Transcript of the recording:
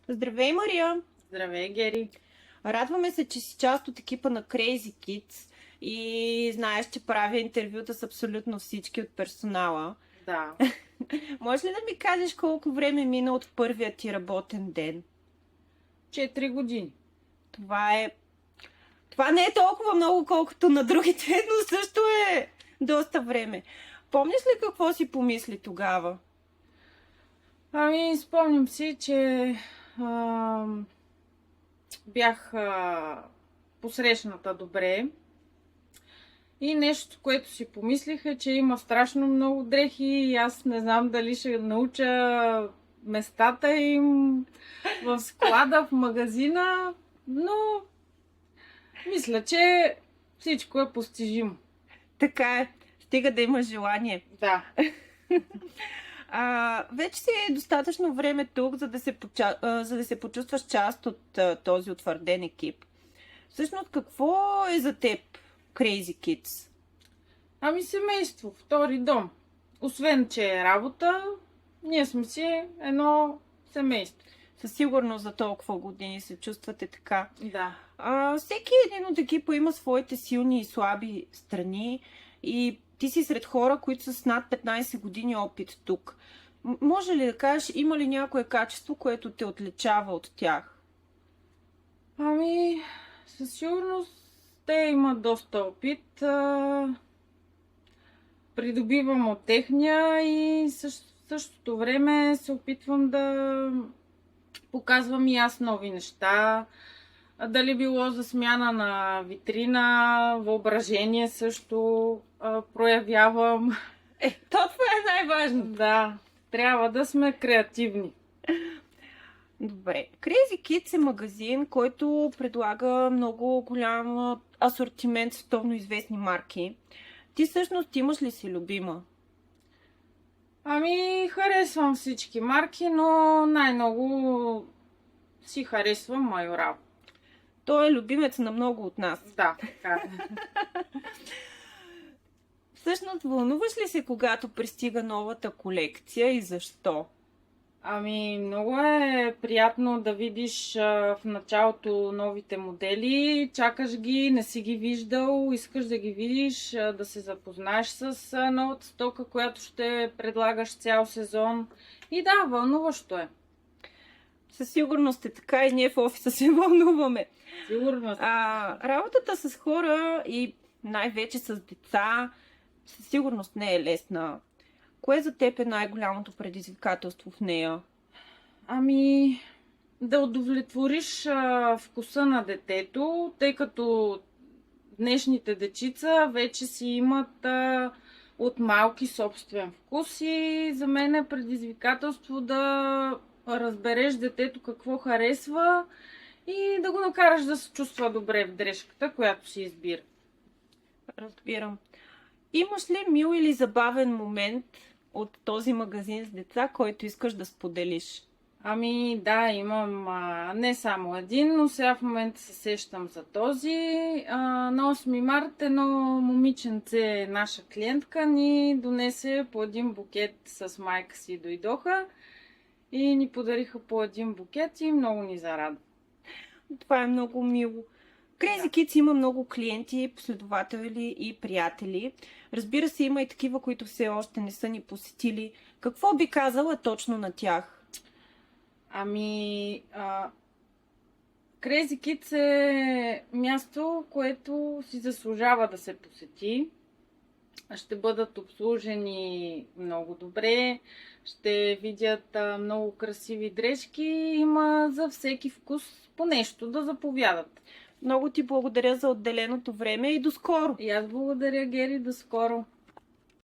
Здравей, Мария! Здравей, Гери! Радваме се, че си част от екипа на Crazy Kids и знаеш, че правя интервюта с абсолютно всички от персонала. Да. Може ли да ми кажеш колко време мина от първия ти работен ден? 4 години. Това Това не е толкова много, колкото на другите, но също е доста време. Помниш ли какво си помисли тогава? Спомням си, че бях посрещната добре. И нещо, което си помислих е, че има страшно много дрехи и аз не знам дали ще науча местата им в склада, в магазина, но мисля, че всичко е постижимо. Така е, стига да има желание. Да. Вече си е достатъчно време тук, за да се почувстваш част от този утвърден екип. Всъщност, какво е за теб Crazy Kids? Семейство, втори дом. Освен, че е работа, ние сме си едно семейство. Със сигурност за толкова години се чувствате така. Да. Всеки един от екипа има своите силни и слаби страни и ти си сред хора, които са с над 15 години опит тук. Може ли да кажеш, има ли някое качество, което те отличава от тях? Със сигурност те имат доста опит. Придобивам от техния и в същото време се опитвам да показвам и аз нови неща. Дали било за смяна на витрина, въображение също проявявам. Това е най-важно. Да, трябва да сме креативни. Добре. Crazy Kids е магазин, който предлага много голям асортимент световно известни марки. Ти всъщност имаш ли си любима? Харесвам всички марки, но най-много си харесвам Майорал. Той е любимец на много от нас. Да, така. Всъщност, вълнуваш ли се, когато пристига новата колекция и защо? Много е приятно да видиш в началото новите модели, чакаш ги, не си ги виждал, искаш да ги видиш, да се запознаеш с новата стока, която ще предлагаш цял сезон. И да, вълнуващо е. Със сигурност е така и ние в офиса се вълнуваме. Сигурно. Работата с хора и най-вече с деца със сигурност не е лесна. Кое за теб е най-голямото предизвикателство в нея? Да удовлетвориш вкуса на детето, тъй като днешните дечица вече си имат от малки собствен вкус и за мен е предизвикателство да разбереш детето какво харесва и да го накараш да се чувства добре в дрежката, която си избира. Разбирам. Имаш ли мил или забавен момент от този магазин с деца, който искаш да споделиш? Да, имам не само един, но сега в момента се сещам за този. На 8 март едно момиченце, наша клиентка, ни донесе по един букет с майка си, дойдоха и ни подариха по един букет и много ни зарадва. Това е много мило. Crazy Kids има много клиенти, последователи и приятели. Разбира се, има и такива, които все още не са ни посетили. Какво би казала точно на тях? Crazy Kids е място, което си заслужава да се посети. Ще бъдат обслужени много добре, ще видят много красиви дрежки. Има за всеки вкус по нещо да заповядат. Много ти благодаря за отделеното време и до скоро! И аз благодаря, Гери, до скоро!